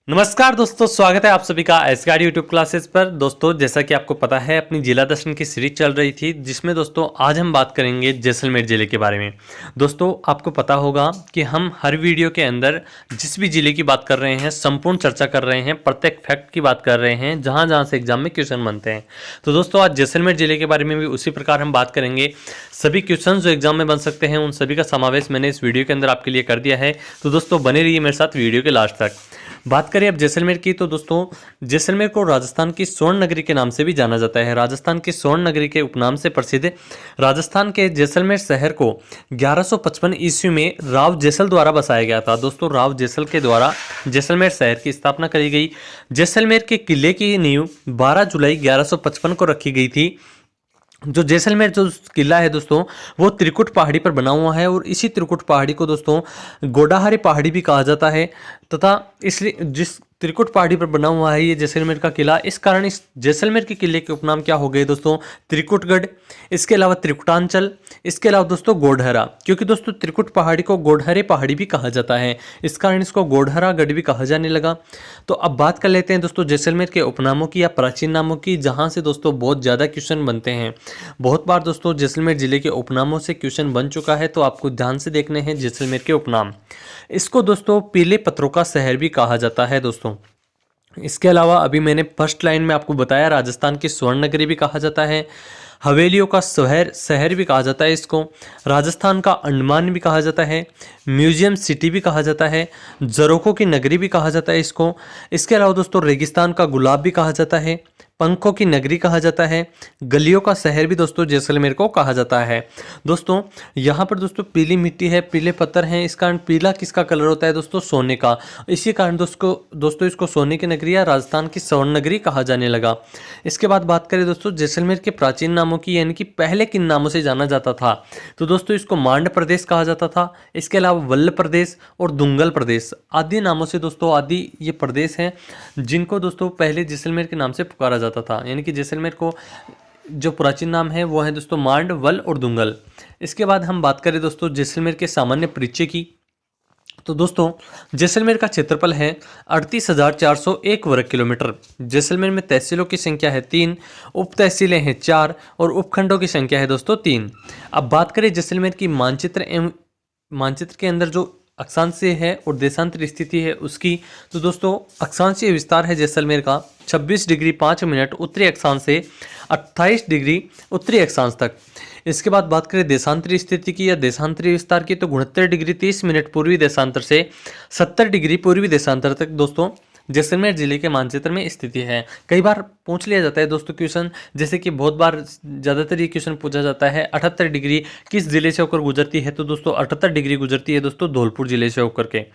नमस्कार दोस्तों, स्वागत है आप सभी का एसगार्ड यूट्यूब क्लासेस पर। दोस्तों, जैसा कि आपको पता है, अपनी जिला दर्शन की सीरीज चल रही थी, जिसमें दोस्तों आज हम बात करेंगे जैसलमेर जिले के बारे में। दोस्तों, आपको पता होगा कि हम हर वीडियो के अंदर जिस भी जिले की बात कर रहे हैं, संपूर्ण चर्चा कर रहे हैं, प्रत्येक फैक्ट की बात कर रहे हैं, जहां जहां से एग्जाम में क्वेश्चन बनते हैं। तो दोस्तों, आज जैसलमेर जिले के बारे में भी उसी प्रकार हम बात करेंगे। सभी क्वेश्चन जो एग्जाम में बन सकते हैं, उन सभी का समावेश मैंने इस वीडियो के अंदर आपके लिए कर दिया है। तो दोस्तों, बने रहिए मेरे साथ वीडियो के लास्ट तक। बात करें अब जैसलमेर की, तो दोस्तों जैसलमेर को राजस्थान की स्वर्ण नगरी के नाम से भी जाना जाता है। राजस्थान की स्वर्ण नगरी के उपनाम से प्रसिद्ध है। राजस्थान के जैसलमेर शहर को 1155 ईस्वी में राव जैसल द्वारा बसाया गया था। दोस्तों, राव जैसल के द्वारा जैसलमेर शहर की स्थापना करी गई। जैसलमेर के किले की नींव 12 जुलाई 1155 को रखी गई थी। जो जैसलमेर जो किला है दोस्तों, वो त्रिकुट पहाड़ी पर बना हुआ है, और इसी त्रिकुट पहाड़ी को दोस्तों गोडाहारी पहाड़ी भी कहा जाता है। तथा इसलिए जिस त्रिकुट पहाड़ी पर बना हुआ है ये जैसलमेर का किला, इस कारण इस जैसलमेर के किले के उपनाम क्या हो गए दोस्तों? त्रिकुटगढ़, इसके अलावा त्रिकुटांचल, इसके अलावा दोस्तों गोढ़हरा, क्योंकि दोस्तों त्रिकुट पहाड़ी को गोढ़हरे पहाड़ी भी कहा जाता है, इस कारण इसको गोढ़हरा गढ़ भी कहा जाने लगा। तो अब बात कर लेते हैं दोस्तों जैसलमेर के उपनामों की या प्राचीन नामों की, जहां से दोस्तों बहुत ज़्यादा क्वेश्चन बनते हैं। बहुत बार दोस्तों जैसलमेर जिले के उपनामों से क्वेश्चन बन चुका है, तो आपको ध्यान से देखने हैं जैसलमेर के उपनाम। इसको दोस्तों पीले पत्थरों का शहर भी कहा जाता है दोस्तों। इसके अलावा अभी मैंने फर्स्ट लाइन में आपको बताया, राजस्थान की स्वर्ण नगरी भी कहा जाता है, हवेलियों का शहर शहर भी कहा जाता है इसको, राजस्थान का अंडमान भी कहा जाता है, म्यूजियम सिटी भी कहा जाता है, जरोखों की नगरी भी कहा जाता है इसको। इसके अलावा दोस्तों रेगिस्तान का गुलाब भी कहा जाता है, पंखों की नगरी कहा जाता है, गलियों का शहर भी दोस्तों जैसलमेर को कहा जाता है। दोस्तों, यहाँ पर दोस्तों पीली मिट्टी है, पीले पत्थर हैं, इस कारण पीला किसका कलर होता है दोस्तों? सोने का। इसी कारण दोस्तों इसको सोने की नगरी या राजस्थान की स्वर्ण नगरी कहा जाने लगा। इसके बाद बात करें दोस्तों जैसलमेर के प्राचीन नामों की, यानी कि पहले किन नामों से जाना जाता था, तो दोस्तों इसको मांड प्रदेश कहा जाता था। इसके अलावा वल्ल प्रदेश और दुंगल प्रदेश आदि नामों से दोस्तों, आदि ये प्रदेश हैं जिनको दोस्तों पहले जैसलमेर के नाम से पुकारा जाता था। यानी कि जैसलमेर को जो प्राचीन नाम है वो है दोस्तों मांड, वल और दुंगल। इसके बाद हम बात करें दोस्तों जैसलमेर के सामान्य परिचय की, तो दोस्तों जैसलमेर का क्षेत्रफल है 38,401 वर्ग किलोमीटर। जैसलमेर में तहसीलों की संख्या है 3, उप तहसीलें हैं 4 और उपखंडों की संख्या है दोस्तों 3। अब बात करें जैसलमेर की मानचित्र के अंदर जो अक्षांशीय है और देशांतर स्थिति है उसकी, तो दोस्तों अक्षांशीय विस्तार है जैसलमेर का 26 डिग्री 5 मिनट उत्तरी अक्षांश से 28 डिग्री उत्तरी अक्षांश तक। इसके बाद बात करें देशांतरी स्थिति की या देशांतरी विस्तार की, तो 69 डिग्री 30 मिनट पूर्वी देशांतर से 70 डिग्री पूर्वी देशांतर तक दोस्तों जैसलमेर जिले के मानचित्र में स्थिति है। कई बार पूछ लिया जाता है दोस्तों क्वेश्चन, जैसे कि बहुत बार ज़्यादातर ये क्वेश्चन पूछा जाता है 78 डिग्री किस जिले से होकर गुजरती है, तो दोस्तों 78 डिग्री गुजरती है दोस्तों धौलपुर जिले से होकर के।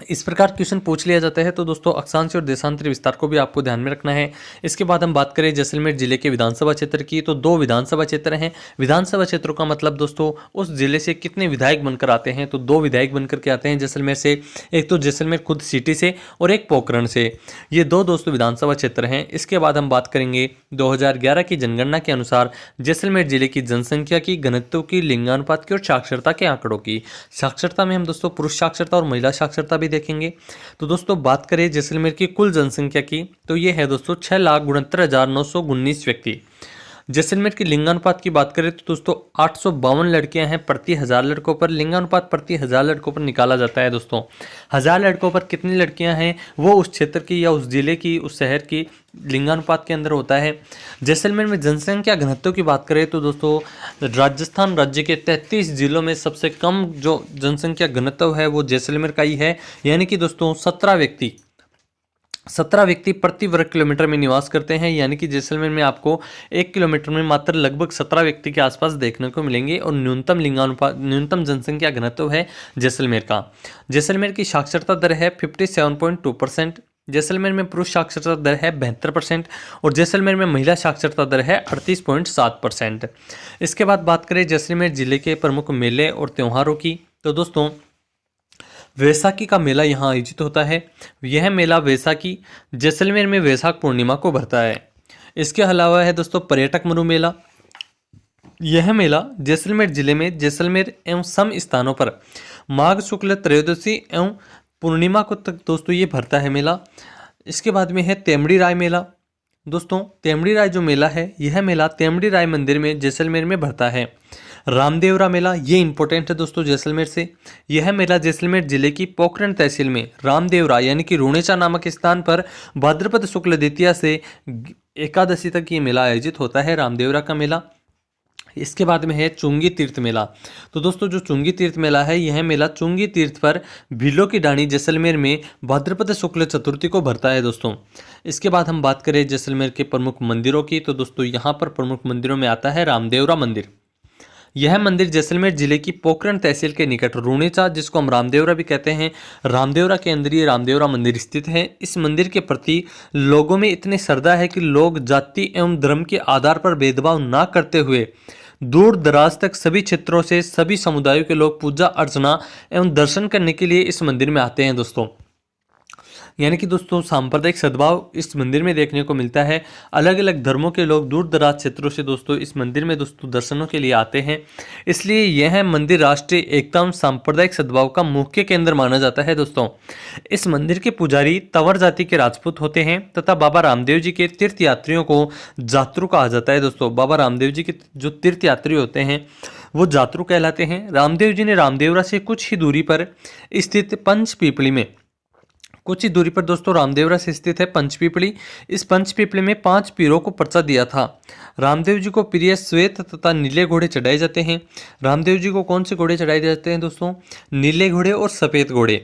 इस प्रकार क्वेश्चन पूछ लिया जाता है, तो दोस्तों अक्षांश और देशांतरी विस्तार को भी आपको ध्यान में रखना है। इसके बाद हम बात करें जैसलमेर जिले के विधानसभा क्षेत्र की, तो 2 विधानसभा क्षेत्र हैं। विधानसभा क्षेत्रों का मतलब दोस्तों उस जिले से कितने विधायक बनकर आते हैं, तो 2 विधायक बनकर के आते हैं जैसलमेर से, एक तो जैसलमेर खुद सिटी से और एक पोखरण से। ये 2 दोस्तों विधानसभा क्षेत्र हैं। इसके बाद हम बात करेंगे 2011 की जनगणना के अनुसार जैसलमेर जिले की जनसंख्या की, घनत्व की, लिंगानुपात की और साक्षरता के आंकड़ों की। साक्षरता में हम दोस्तों पुरुष साक्षरता और महिला साक्षरता देखेंगे। तो दोस्तों बात करें जैसलमेर की कुल जनसंख्या की, तो ये है दोस्तों 6,69,919 व्यक्ति। जैसलमेर की लिंगानुपात की बात करें तो दोस्तों 852 लड़कियां हैं प्रति 1000 लड़कों पर। लिंगानुपात प्रति 1000 लड़कों पर निकाला जाता है दोस्तों। 1000 लड़कों पर कितनी लड़कियां हैं वो उस क्षेत्र की या उस जिले की, उस शहर की लिंगानुपात के अंदर होता है। जैसलमेर में जनसंख्या घनत्व की बात करें तो दोस्तों राजस्थान राज्य के 33 जिलों में सबसे कम जो जनसंख्या घनत्व है वो जैसलमेर का ही है। यानी कि दोस्तों 17 व्यक्ति प्रति वर्ग किलोमीटर में निवास करते हैं। यानी कि जैसलमेर में आपको 1 किलोमीटर में मात्र लगभग 17 व्यक्ति के आसपास देखने को मिलेंगे, और न्यूनतम जनसंख्या घनत्व है जैसलमेर का। जैसलमेर की साक्षरता दर है 57.2%। जैसलमेर में पुरुष साक्षरता दर है 72% और जैसलमेर में महिला साक्षरता दर है 38.7%। इसके बाद बात करें जैसलमेर जिले के प्रमुख मेले और त्योहारों की, तो दोस्तों वैसाखी का मेला यहाँ आयोजित होता है। यह मेला वैसाखी जैसलमेर में वैशाख पूर्णिमा को भरता है। इसके अलावा है दोस्तों पर्यटक मरु मेला। यह मेला जैसलमेर जिले में जैसलमेर एवं सम स्थानों पर माघ शुक्ल त्रयोदशी एवं पूर्णिमा को तक दोस्तों ये भरता है मेला। इसके बाद में है तेमड़ी राय मेला। दोस्तों तेमड़ी राय जो मेला है, यह मेला तेमड़ी राय मंदिर में जैसलमेर में भरता है। रामदेवरा मेला, ये इंपॉर्टेंट है दोस्तों जैसलमेर से। यह मेला जैसलमेर जिले की पोखरण तहसील में रामदेवरा यानी कि रूणेचा नामक स्थान पर भाद्रपद शुक्ल द्वितीया से एकादशी तक ये मेला आयोजित होता है, रामदेवरा का मेला। इसके बाद में है चुंगी तीर्थ मेला। तो दोस्तों जो चुंगी तीर्थ मेला है, यह मेला चुंगी तीर्थ पर भीलों की डाणी जैसलमेर में भाद्रपद शुक्ल चतुर्थी को भरता है दोस्तों। इसके बाद हम बात करें जैसलमेर के प्रमुख मंदिरों की, तो दोस्तों यहाँ पर प्रमुख मंदिरों में आता है रामदेवरा मंदिर। यह मंदिर जैसलमेर जिले की पोखरण तहसील के निकट रूणेचा, जिसको हम रामदेवरा भी कहते हैं, रामदेवरा के अंदर ये रामदेवरा मंदिर स्थित है। इस मंदिर के प्रति लोगों में इतनी श्रद्धा है कि लोग जाति एवं धर्म के आधार पर भेदभाव न करते हुए दूर दराज तक सभी क्षेत्रों से सभी समुदायों के लोग पूजा अर्चना एवं दर्शन करने के लिए इस मंदिर में आते हैं दोस्तों। यानी कि दोस्तों सांप्रदायिक सद्भाव इस मंदिर में देखने को मिलता है। अलग अलग धर्मों के लोग दूर दराज क्षेत्रों से दोस्तों इस मंदिर में दोस्तों दर्शनों के लिए आते हैं। इसलिए यह मंदिर राष्ट्रीय एकता एवं सांप्रदायिक सद्भाव का मुख्य केंद्र माना जाता है दोस्तों। इस मंदिर के पुजारी तंवर जाति के राजपूत होते हैं तथा बाबा रामदेव जी के तीर्थ यात्रियों को जात्रु कहा जाता है दोस्तों। बाबा रामदेव जी के जो तीर्थ यात्री होते हैं वो जात्रु कहलाते हैं। रामदेव जी ने रामदेवरा से कुछ ही दूरी पर स्थित पंचपीपली में, कुछ ही दूरी पर दोस्तों रामदेवरा से स्थित है पंचपीपली। इस पंचपीपली में 5 पीरों को पर्चा दिया था। रामदेव जी को प्रिय श्वेत तथा नीले घोड़े चढ़ाए जाते हैं। रामदेव जी को कौन से घोड़े चढ़ाए जाते हैं दोस्तों? नीले घोड़े और सफ़ेद घोड़े।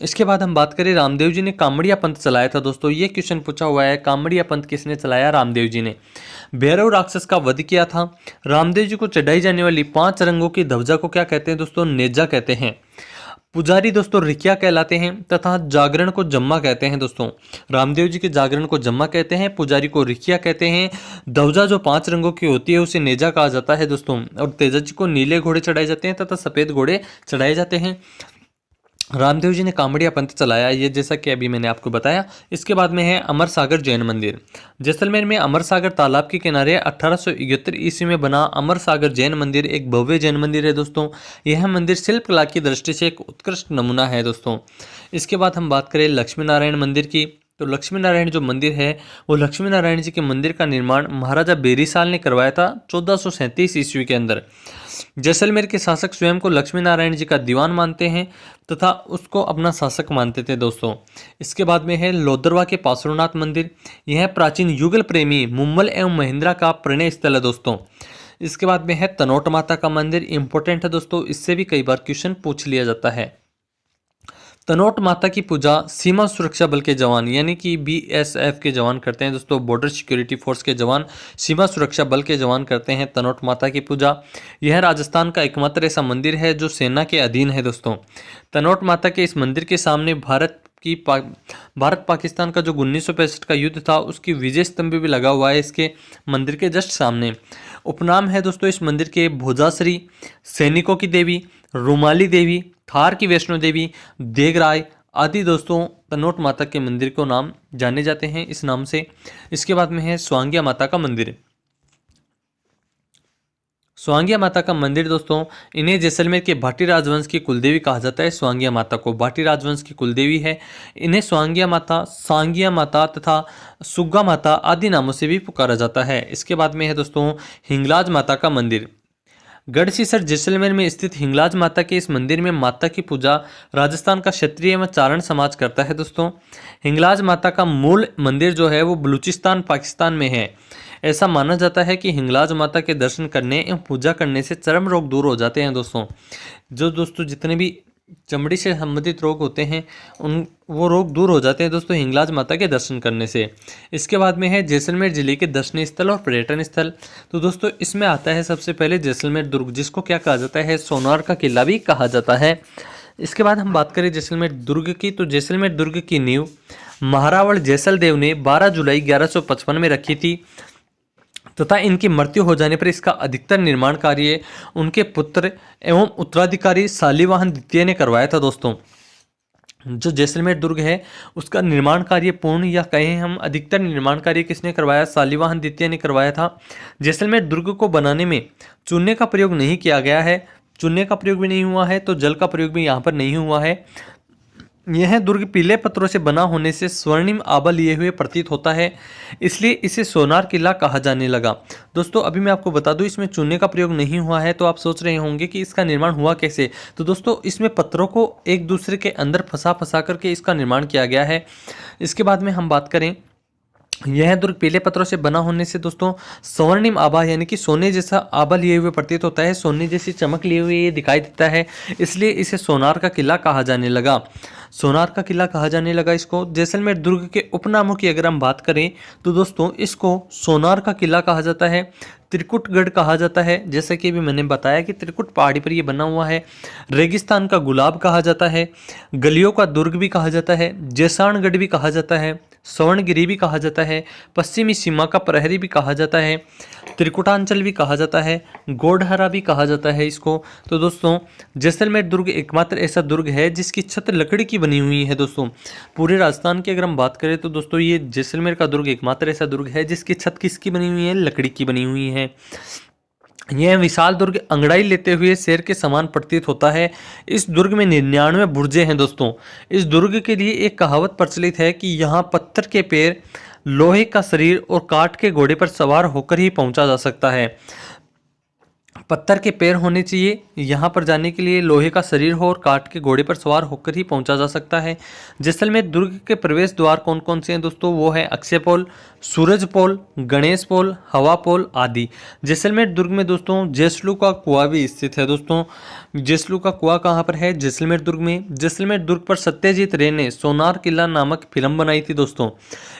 इसके बाद हम बात करें रामदेव जी ने कामड़िया पंथ चलाया था दोस्तों। ये क्वेश्चन पूछा हुआ है, कामड़िया पंथ किसने चलाया? रामदेव जी ने। भैरव राक्षस का वध किया था। रामदेव जी को चढ़ाई जाने वाली 5 रंगों की ध्वजा को क्या कहते हैं दोस्तों? नेजा कहते हैं। पुजारी दोस्तों रिकिया कहलाते हैं तथा जागरण को जम्मा कहते हैं दोस्तों। रामदेव जी के जागरण को जम्मा कहते हैं, पुजारी को रिकिया कहते हैं। ध्वजा जो 5 रंगों की होती है उसे नेजा कहा जाता है दोस्तों। और तेजा जी को नीले घोड़े चढ़ाए जाते हैं तथा सफ़ेद घोड़े चढ़ाए जाते हैं। रामदेव जी ने कामड़िया पंथ चलाया, ये जैसा कि अभी मैंने आपको बताया। इसके बाद में है अमर सागर जैन मंदिर। जैसलमेर में अमर सागर तालाब के किनारे 1871 ईस्वी में बना अमर सागर जैन मंदिर एक भव्य जैन मंदिर है दोस्तों। यह मंदिर शिल्पकला की दृष्टि से एक उत्कृष्ट नमूना है दोस्तों। इसके बाद हम बात करें लक्ष्मी नारायण मंदिर की, तो लक्ष्मी नारायण जो मंदिर है वो लक्ष्मी नारायण जी के मंदिर का निर्माण महाराजा बेरीसाल ने करवाया था 1437 ईस्वी के अंदर। जैसलमेर के शासक स्वयं को लक्ष्मी नारायण जी का दीवान मानते हैं तथा उसको अपना शासक मानते थे दोस्तों। इसके बाद में है लोदरवा के पार्श्वनाथ मंदिर। यह प्राचीन युगल प्रेमी मुम्मल एवं महेंद्रा का प्रणय स्थल है दोस्तों। इसके बाद में है तनोट माता का मंदिर, इंपॉर्टेंट है दोस्तों, इससे भी कई बार क्वेश्चन पूछ लिया जाता है। तनोट माता की पूजा सीमा सुरक्षा बल के जवान यानी कि BSF के जवान करते हैं दोस्तों। बॉर्डर सिक्योरिटी फोर्स के जवान, सीमा सुरक्षा बल के जवान करते हैं तनोट माता की पूजा। यह राजस्थान का एकमात्र ऐसा मंदिर है जो सेना के अधीन है दोस्तों। तनोट माता के इस मंदिर के सामने भारत पाकिस्तान का जो 1965 का युद्ध था उसकी विजय स्तंभ भी लगा हुआ है इसके मंदिर के जस्ट सामने। उपनाम है दोस्तों इस मंदिर के भोजाश्री, सैनिकों की देवी, रुमाली देवी, थार की वैष्णो देवी, देगराय आदि दोस्तों तनोट माता के मंदिर को नाम जाने जाते हैं इस नाम से। इसके बाद में है स्वांगिया माता का मंदिर। स्वांगिया माता का मंदिर दोस्तों, इन्हें जैसलमेर के भाटी राजवंश की कुलदेवी कहा जाता है। स्वांगिया माता को भाटी राजवंश की कुलदेवी है। इन्हें स्वांगिया माता, सांगिया माता तथा सुग्गा माता आदि नामों से भी पुकारा जाता है। इसके बाद में है दोस्तों हिंगलाज माता का मंदिर। गढ़सीसर जैसलमेर में स्थित हिंगलाज माता के इस मंदिर में माता की पूजा राजस्थान का क्षत्रिय एवं चारण समाज करता है दोस्तों। हिंगलाज माता का मूल मंदिर जो है वो बलूचिस्तान पाकिस्तान में है। ऐसा माना जाता है कि हिंगलाज माता के दर्शन करने एवं पूजा करने से चर्म रोग दूर हो जाते हैं दोस्तों। जो दोस्तों जितने भी चमड़ी से संबंधित रोग होते हैं वो रोग दूर हो जाते हैं दोस्तों हिंगलाज माता के दर्शन करने से। इसके बाद में है जैसलमेर जिले के दर्शनीय स्थल और पर्यटन स्थल। तो दोस्तों इसमें आता है सबसे पहले जैसलमेर दुर्ग, जिसको क्या कहा जाता है? सोनार का किला भी कहा जाता है। इसके बाद हम बात करें जैसलमेर दुर्ग की, तो जैसलमेर दुर्ग की नींव महारावल जैसल देव ने 12 जुलाई 1155 में रखी थी तथा इनकी मृत्यु हो जाने पर इसका अधिकतर निर्माण कार्य उनके पुत्र एवं उत्तराधिकारी शालिवाहन द्वितीय ने करवाया था दोस्तों। जो जैसलमेर दुर्ग है उसका निर्माण कार्य पूर्ण या कहें हम अधिकतर निर्माण कार्य किसने करवाया? शालिवाहन द्वितीय ने करवाया था। जैसलमेर दुर्ग को बनाने में चूने का प्रयोग नहीं किया गया है, चूने का प्रयोग भी नहीं हुआ है, तो जल का प्रयोग भी यहाँ पर नहीं हुआ है। यह दुर्ग पीले पत्थरों से बना होने से स्वर्णिम आभा लिए हुए प्रतीत होता है, इसलिए इसे सोनार किला कहा जाने लगा। दोस्तों अभी मैं आपको बता दूं, इसमें चूने का प्रयोग नहीं हुआ है, तो आप सोच रहे होंगे कि इसका निर्माण हुआ कैसे। तो दोस्तों इसमें पत्थरों को एक दूसरे के अंदर फंसा फंसा करके इसका निर्माण किया गया है। इसके बाद में हम बात करें, यह दुर्ग पीले पत्थरों से बना होने से दोस्तों स्वर्णिम आभा यानी कि सोने जैसा आभा लिए हुए प्रतीत होता है, सोने जैसी चमक लिए हुए ये दिखाई देता है, इसलिए इसे सोनार का किला कहा जाने लगा। सोनार का किला कहा जाने लगा इसको। जैसलमेर दुर्ग के उपनामों की अगर हम बात करें तो दोस्तों इसको सोनार का किला कहा जाता है, त्रिकुटगढ़ कहा जाता है, जैसा कि अभी मैंने बताया कि त्रिकुट पहाड़ी पर ये बना हुआ है, रेगिस्तान का गुलाब कहा जाता है, गलियों का दुर्ग भी कहा जाता है, जैसाणगढ़ भी कहा जाता है, स्वर्णगिरी भी कहा जाता है, पश्चिमी सीमा का प्रहरी भी कहा जाता है, त्रिकुटांचल भी कहा जाता है, गोडहरा भी कहा जाता है इसको। तो दोस्तों जैसलमेर दुर्ग एकमात्र ऐसा दुर्ग है जिसकी छत लकड़ी की बनी हुई है। दोस्तों पूरे राजस्थान की अगर हम बात करें तो दोस्तों ये जैसलमेर का दुर्ग एकमात्र ऐसा दुर्ग है जिसकी छत किसकी बनी हुई है, लकड़ी की बनी हुई है। यह विशाल दुर्ग अंगड़ाई लेते हुए शेर के समान प्रतीत होता है। इस दुर्ग में 99 बुर्जे हैं। दोस्तों इस दुर्ग के लिए एक कहावत प्रचलित है कि यहाँ पत्थर के पैर, लोहे का शरीर और काठ के घोड़े पर सवार होकर ही पहुंचा जा सकता है। पत्थर के पैर होने चाहिए, यहाँ पर जाने के लिए लोहे का शरीर हो और काठ के घोड़े पर सवार होकर ही पहुंचा जा सकता है। जैसलमेर दुर्ग के प्रवेश द्वार कौन कौन से हैं दोस्तों, वो है अक्षय पोल, सूरज पोल, गणेश पोल, हवा पोल आदि। जैसलमेर दुर्ग में दोस्तों जैसलू का कुआं भी स्थित है। दोस्तों जैसलू का कुआं कहाँ पर है, जैसलमेर दुर्ग में। जैसलमेर दुर्ग पर सत्यजीत रे ने सोनार किला नामक फिल्म बनाई थी। दोस्तों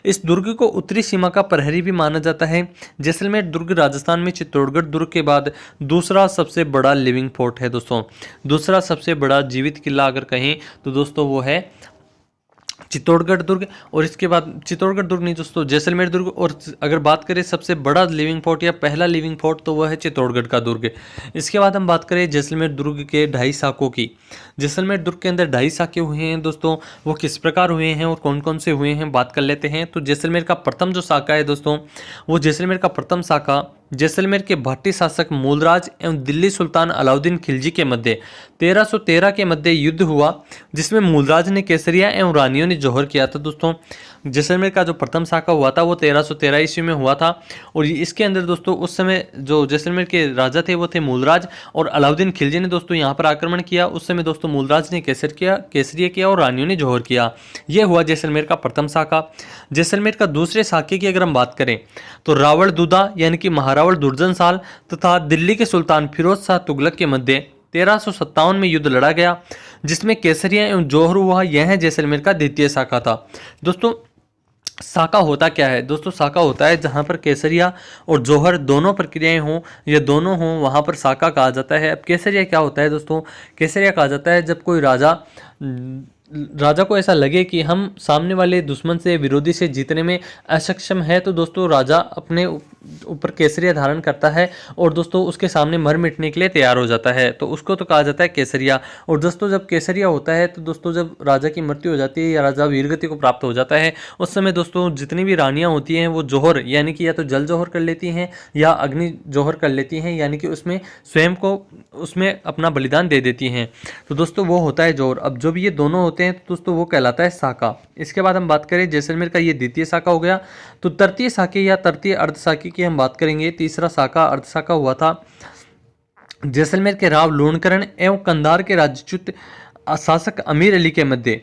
इस दुर्ग को उत्तरी सीमा का प्रहरी भी माना जाता है। जैसलमेर दुर्ग राजस्थान में चित्तौड़गढ़ दुर्ग के बाद दूसरा सबसे बड़ा लिविंग फोर्ट है। दोस्तों दूसरा सबसे बड़ा जीवित किला अगर कहें तो दोस्तों वो है चित्तौड़गढ़ दुर्ग, और इसके बाद चित्तौड़गढ़ दुर्ग नहीं दोस्तों, जैसलमेर दुर्ग। और अगर बात करें सबसे बड़ा लिविंग फोर्ट या पहला लिविंग फोर्ट तो वह है चित्तौड़गढ़ का दुर्ग। इसके बाद हम बात करें जैसलमेर दुर्ग के 2.5 साकों की। जैसलमेर दुर्ग के अंदर 2.5 साके हुए हैं दोस्तों, वो किस प्रकार हुए हैं और कौन कौन से हुए हैं बात कर लेते हैं। तो जैसलमेर का प्रथम जो साका है दोस्तों, वो जैसलमेर का प्रथम साका जैसलमेर के भाटी शासक मूलराज एवं दिल्ली सुल्तान अलाउद्दीन खिलजी के मध्य 1313 के मध्य युद्ध हुआ, जिसमें मूलराज ने केसरिया एवं रानियों ने जौहर किया था। दोस्तों जैसलमेर का जो प्रथम साका हुआ था वो 1313 ईस्वी में हुआ था, और इसके अंदर दोस्तों उस समय जो जैसलमेर के राजा थे वो थे मूलराज, और अलाउद्दीन खिलजी ने दोस्तों यहाँ पर आक्रमण किया। उस समय दोस्तों मूलराज ने केसरिया किया और रानियों ने जौहर किया। यह हुआ जैसलमेर का प्रथम साका। जैसलमेर का दूसरे साके की अगर हम बात करें तो रावल दुदा यानी कि महारावल दुर्जन साल तथा दिल्ली के सुल्तान फिरोज शाह तुगलक के मध्य 1357 में युद्ध लड़ा गया, जिसमें केसरिया एवं जौहर हुआ। यह जैसलमेर का द्वितीय साका था। दोस्तों साका होता क्या है दोस्तों, साका होता है जहां पर केसरिया और जौहर दोनों प्रक्रियाएं हों या दोनों हों, वहां पर साका कहा जाता है। अब केसरिया क्या होता है दोस्तों, केसरिया कहा जाता है जब कोई राजा को ऐसा लगे कि हम सामने वाले दुश्मन से, विरोधी से जीतने में असक्षम है, तो दोस्तों राजा अपने ऊपर केसरिया धारण करता है और दोस्तों उसके सामने मर मिटने के लिए तैयार हो जाता है, तो उसको तो कहा जाता है केसरिया। और दोस्तों जब केसरिया होता है तो दोस्तों जब राजा की मृत्यु हो जाती है या राजा वीरगति को प्राप्त हो जाता है, उस समय दोस्तों जितनी भी रानियाँ होती हैं वो जौहर यानी कि या तो जल जौहर कर लेती हैं या अग्नि जौहर कर लेती हैं, यानी कि उसमें स्वयं को उसमें अपना बलिदान दे देती हैं। तो दोस्तों वो होता है जौहर। अब जो भी ये दोनों होते हैं तो दोस्तों वो कहलाता है साका। इसके बाद हम बात करें जैसलमेर का ये द्वितीय साका हो गया। तो तृतीय साके या तृतीय अर्ध साके की हम बात करेंगे। तीसरा साका अर्ध साका हुआ था जैसलमेर के राव लूणकरण एवं कंधार के राजपूत शासक अमीर अली के मध्य।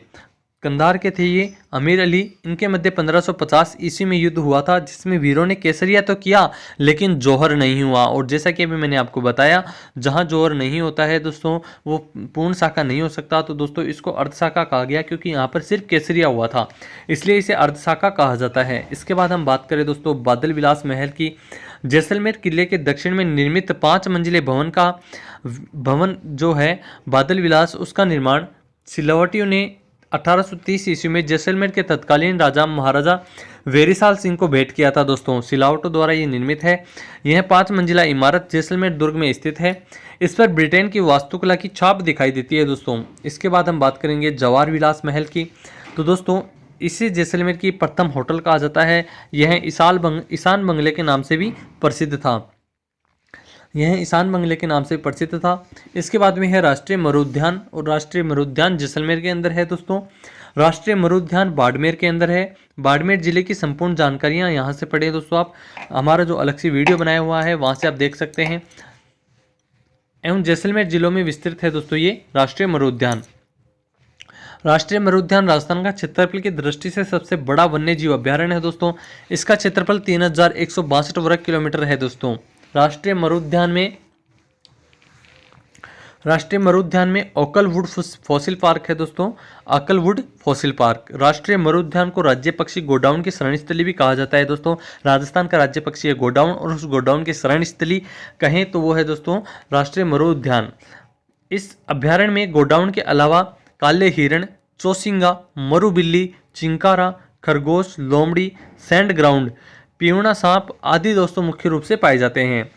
कंधार के थे ये अमीर अली, इनके मध्य 1550 ईस्वी में युद्ध हुआ था, जिसमें वीरों ने केसरिया तो किया लेकिन जौहर नहीं हुआ। और जैसा कि अभी मैंने आपको बताया, जहां जौहर नहीं होता है दोस्तों वो पूर्ण शाखा नहीं हो सकता, तो दोस्तों इसको अर्ध शाखा कहा गया क्योंकि यहाँ पर सिर्फ केसरिया हुआ था, इसलिए इसे अर्ध शाखा कहा जाता है। इसके बाद हम बात करें दोस्तों बादल विलास महल की। जैसलमेर किले के दक्षिण में निर्मित 5 मंजिले भवन जो है बादल विलास, उसका निर्माण सिलवटियों ने 1830 ईस्वी में जैसलमेर के तत्कालीन राजा महाराजा वेरीसाल सिंह को भेंट किया था। दोस्तों सिलावटों द्वारा ये निर्मित है। यह 5 मंजिला इमारत जैसलमेर दुर्ग में स्थित है। इस पर ब्रिटेन की वास्तुकला की छाप दिखाई देती है दोस्तों। इसके बाद हम बात करेंगे जवाहर विलास महल की। तो दोस्तों इसे जैसलमेर की प्रथम होटल कहा जाता है। यह ईशान बंगले के नाम से भी प्रसिद्ध था। यह ईशान बंगले के नाम से प्रसिद्ध था। इसके बाद में है राष्ट्रीय मरुद्यान, और राष्ट्रीय मरुद्यान जैसलमेर के अंदर है दोस्तों। राष्ट्रीय मरुद्यान बाड़मेर के अंदर है। बाड़मेर जिले की संपूर्ण जानकारियां यहाँ से पढ़े दोस्तों आप। हमारा जो अलग से वीडियो बनाया हुआ है वहाँ से आप देख सकते हैं। एवं जैसलमेर जिलों में विस्तृत है दोस्तों ये राष्ट्रीय मरुद्यान। राष्ट्रीय मरुद्यान राजस्थान का क्षेत्रफल की दृष्टि से सबसे बड़ा वन्य जीव अभ्यारण्य है दोस्तों। इसका क्षेत्रफल 3162 वर्ग किलोमीटर है दोस्तों। राष्ट्रीय मरुद्यान में ओकलवुड फॉसिल पार्क है दोस्तों। ओकलवुड फॉसिल पार्क। राष्ट्रीय मरुद्यान को राज्य पक्षी गोडाउन की शरण स्थली भी कहा जाता है दोस्तों। राजस्थान का राज्य पक्षी है गोडाउन, और उस गोडाउन की शरण स्थली कहें तो वो है दोस्तों राष्ट्रीय मरुद्यान। इस अभ्यारण्य में गोडाउन के अलावा काले हिरण, चौसिंगा, मरुबिल्ली, चिंकारा, खरगोश, लोमड़ी, सैंड ग्राउंड, पीवना सांप आदि दोस्तों मुख्य रूप से पाए जाते हैं।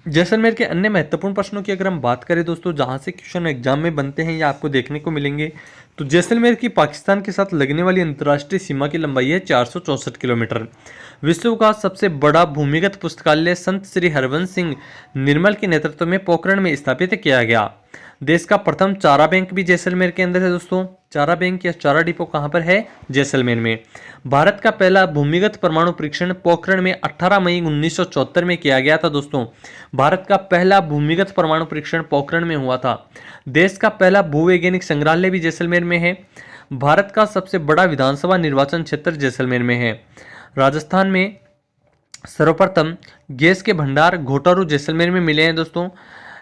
जैसलमेर के अन्य महत्वपूर्ण प्रश्नों की अगर हम बात करें दोस्तों, जहां से क्वेश्चन एग्जाम में बनते हैं या आपको देखने को मिलेंगे, तो जैसलमेर की पाकिस्तान के साथ लगने वाली अंतर्राष्ट्रीय सीमा की लंबाई है 464 किलोमीटर। विश्व का सबसे बड़ा भूमिगत पुस्तकालय संत श्री हरवंश सिंह निर्मल के नेतृत्व में पोखरण में स्थापित किया गया। देश का प्रथम चारा बैंक भी जैसलमेर के अंदर है दोस्तों। चारा बैंक या चारा डिपो कहाँ पर है? जैसलमेर में। भारत का पहला भूमिगत परमाणु परीक्षण पोखरण में 18 मई 1974 में किया गया था दोस्तों। भारत का पहला भूमिगत परमाणु परीक्षण पोखरण में हुआ था। देश का पहला भूवैज्ञानिक संग्रहालय भी जैसलमेर में है। भारत का सबसे बड़ा विधानसभा निर्वाचन क्षेत्र जैसलमेर में है। राजस्थान में सर्वप्रथम गैस के भंडार घोटारू जैसलमेर में मिले हैं दोस्तों।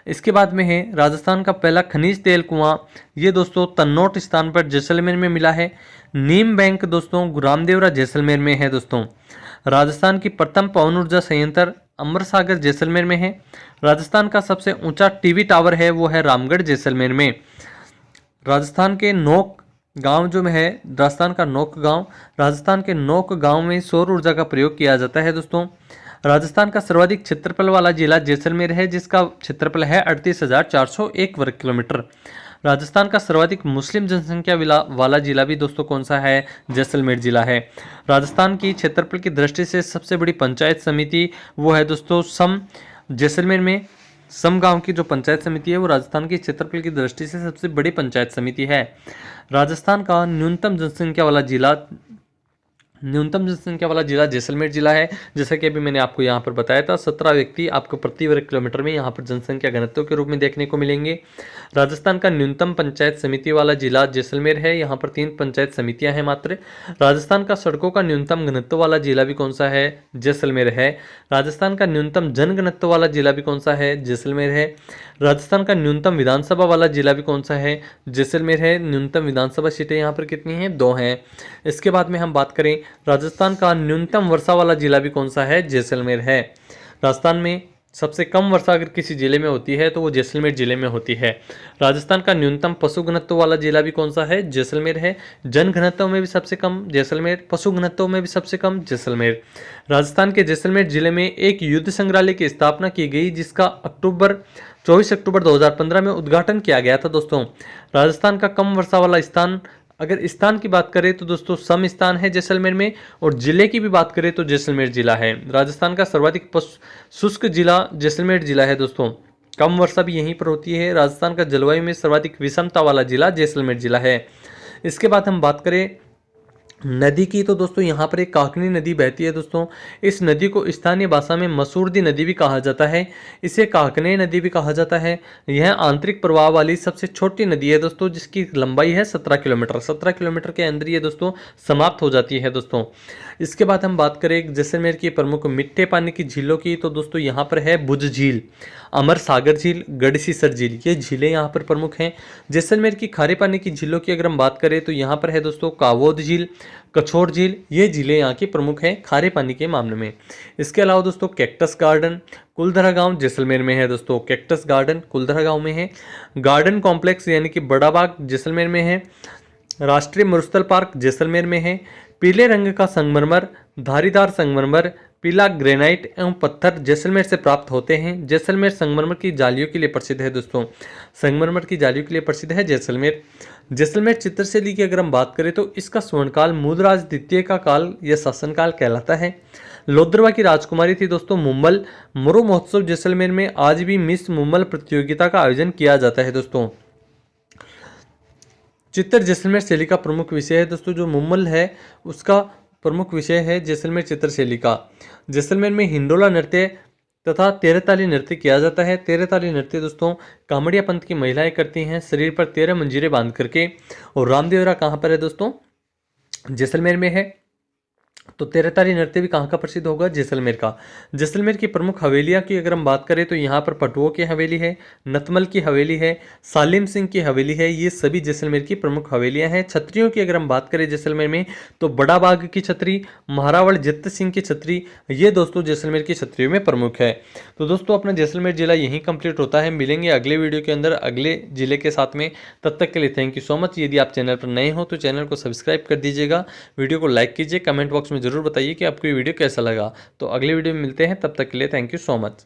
इसके बाद में है राजस्थान का पहला खनिज तेल कुआं, ये दोस्तों तन्नौट स्थान पर जैसलमेर में मिला है। नीम बैंक दोस्तों रामदेवरा जैसलमेर में है दोस्तों। राजस्थान की प्रथम पवन ऊर्जा संयंत्र अमर सागर जैसलमेर में है। राजस्थान का सबसे ऊंचा टीवी टावर है वो है रामगढ़ जैसलमेर में। राजस्थान के नोक गांव जो है, राजस्थान का नोक गांव, राजस्थान के नोक गांव में सौर ऊर्जा का प्रयोग किया जाता है दोस्तों। राजस्थान का सर्वाधिक क्षेत्रफल वाला जिला जैसलमेर है, जिसका क्षेत्रफल है 38,401 वर्ग किलोमीटर। राजस्थान का सर्वाधिक मुस्लिम जनसंख्या वाला जिला भी दोस्तों कौन सा है? जैसलमेर जिला है। राजस्थान की क्षेत्रफल की दृष्टि से सबसे बड़ी पंचायत समिति वो है दोस्तों सम। जैसलमेर में सम गांव की जो पंचायत समिति है वो राजस्थान की क्षेत्रफल की दृष्टि से सबसे बड़ी पंचायत समिति है। राजस्थान का न्यूनतम जनसंख्या वाला जिला जैसलमेर जिला है। जैसा कि अभी मैंने आपको यहाँ पर बताया था, 17 व्यक्ति आपको प्रति वर्ग किलोमीटर में यहाँ पर जनसंख्या घनत्व के रूप में देखने को मिलेंगे। राजस्थान का न्यूनतम पंचायत समिति वाला जिला जैसलमेर है, यहाँ पर 3 पंचायत समितियां हैं मात्र। राजस्थान का सड़कों का न्यूनतम घनत्व वाला जिला भी कौन सा है? जैसलमेर है। राजस्थान का न्यूनतम जनघनत्व वाला जिला भी कौन सा है? जैसलमेर है। राजस्थान का न्यूनतम विधानसभा वाला जिला भी कौन सा है? जैसलमेर है। न्यूनतम विधानसभा सीटें यहाँ पर कितनी हैं? 2 हैं। इसके बाद में हम बात करें राजस्थान का न्यूनतम वर्षा वाला जिला भी कौन सा है? जैसलमेर है। राजस्थान में सबसे कम वर्षा अगर किसी जिले में होती है तो वो जैसलमेर जिले में होती है। राजस्थान का न्यूनतम पशु घनत्व वाला जिला भी कौन सा है? जैसलमेर है। जन घनत्व में भी सबसे कम जैसलमेर, पशु घनत्व में भी सबसे कम जैसलमेर। राजस्थान के जैसलमेर जिले में एक युद्ध संग्रहालय की स्थापना की गई, जिसका 24 अक्टूबर 2015 में उद्घाटन किया गया था दोस्तों। राजस्थान का कम वर्षा वाला स्थान, अगर स्थान की बात करें तो दोस्तों सम स्थान है जैसलमेर में, और जिले की भी बात करें तो जैसलमेर जिला है। राजस्थान का सर्वाधिक शुष्क जिला जैसलमेर जिला है दोस्तों। कम वर्षा भी यहीं पर होती है। राजस्थान का जलवायु में सर्वाधिक विषमता वाला जिला जैसलमेर जिला है। इसके बाद हम बात करें नदी की, तो दोस्तों यहाँ पर एक काकनी नदी बहती है दोस्तों। इस नदी को स्थानीय भाषा में मसूरदी नदी भी कहा जाता है, इसे काकने नदी भी कहा जाता है। यह आंतरिक प्रवाह वाली सबसे छोटी नदी है दोस्तों, जिसकी लंबाई है 17 किलोमीटर। 17 किलोमीटर के अंदर ये दोस्तों समाप्त हो जाती है दोस्तों। इसके बाद हम बात करें जैसलमेर की प्रमुख मीठे पानी की झीलों की, तो दोस्तों यहाँ पर है भुज झील, अमर सागर झील, गढ़सीसर झील, ये झीलें यहाँ पर प्रमुख हैं। जैसलमेर की खारे पानी की झीलों की अगर हम बात करें तो यहाँ पर है दोस्तों कावोद झील, कछोर झील, ये झीलें यहाँ की प्रमुख हैं खारे पानी के मामले में। इसके अलावा दोस्तों कैक्टस गार्डन कुलधरा गांव जैसलमेर में है दोस्तों। कैक्टस गार्डन कुलधरा गांव में है। गार्डन कॉम्प्लेक्स यानी कि बड़ा बाग जैसलमेर में है। राष्ट्रीय मरुस्थल पार्क जैसलमेर में है। पीले रंग का संगमरमर, धारीदार संगमरमर, पीला ग्रेनाइट एवं पत्थर जैसलमेर से प्राप्त होते हैं। जैसलमेर संगमरमर की जालियों के लिए प्रसिद्ध है दोस्तों। संगमरमर की जालियों के लिए प्रसिद्ध है जैसलमेर। जैसलमेर चित्रशैली की अगर हम बात करें तो इसका स्वर्णकाल मूलराज द्वितीय का काल या शासनकाल कहलाता है। लोद्रवा की राजकुमारी थी दोस्तों मुम्बल। मरु महोत्सव जैसलमेर में आज भी मिस मुम्बल प्रतियोगिता का आयोजन किया जाता है दोस्तों। चित्र जैसलमेर शैली का प्रमुख विषय है दोस्तों। जो मुम्बल है उसका प्रमुख विषय है जैसलमेर चित्र शैली का। जैसलमेर में हिंडोला नृत्य तथा तेरहताली नृत्य किया जाता है। तेरहताली नृत्य दोस्तों कामड़िया पंथ की महिलाएं करती हैं शरीर पर 13 मंजीरे बांध करके। और रामदेवरा कहाँ पर है दोस्तों? जैसलमेर में है। तो तेरहताली नृत्य भी कहाँ का प्रसिद्ध होगा? जैसलमेर का। जैसलमेर की प्रमुख हवेलियाँ की अगर हम बात करें तो यहाँ पर पटुओं की हवेली है, नतमल की हवेली है, सालिम सिंह की हवेली है। ये सभी जैसलमेर की प्रमुख हवेलियाँ हैं। छत्रियों की अगर हम बात करें जैसलमेर में तो बड़ा बाग की छतरी, महारावल जित्त सिंह की छतरी, ये दोस्तों जैसलमेर की छतरियों में प्रमुख है। तो दोस्तों अपना जैसलमेर जिला यहीं कंप्लीट होता है। मिलेंगे अगले वीडियो के अंदर अगले जिले के साथ में। तब तक के लिए थैंक यू सो मच। यदि आप चैनल पर नए हो तो चैनल को सब्सक्राइब कर दीजिएगा, वीडियो को लाइक कीजिए, कमेंट बॉक्स में जरूर बताइए कि आपको ये वीडियो कैसा लगा। तो अगले वीडियो में मिलते हैं, तब तक के लिए थैंक यू सो मच।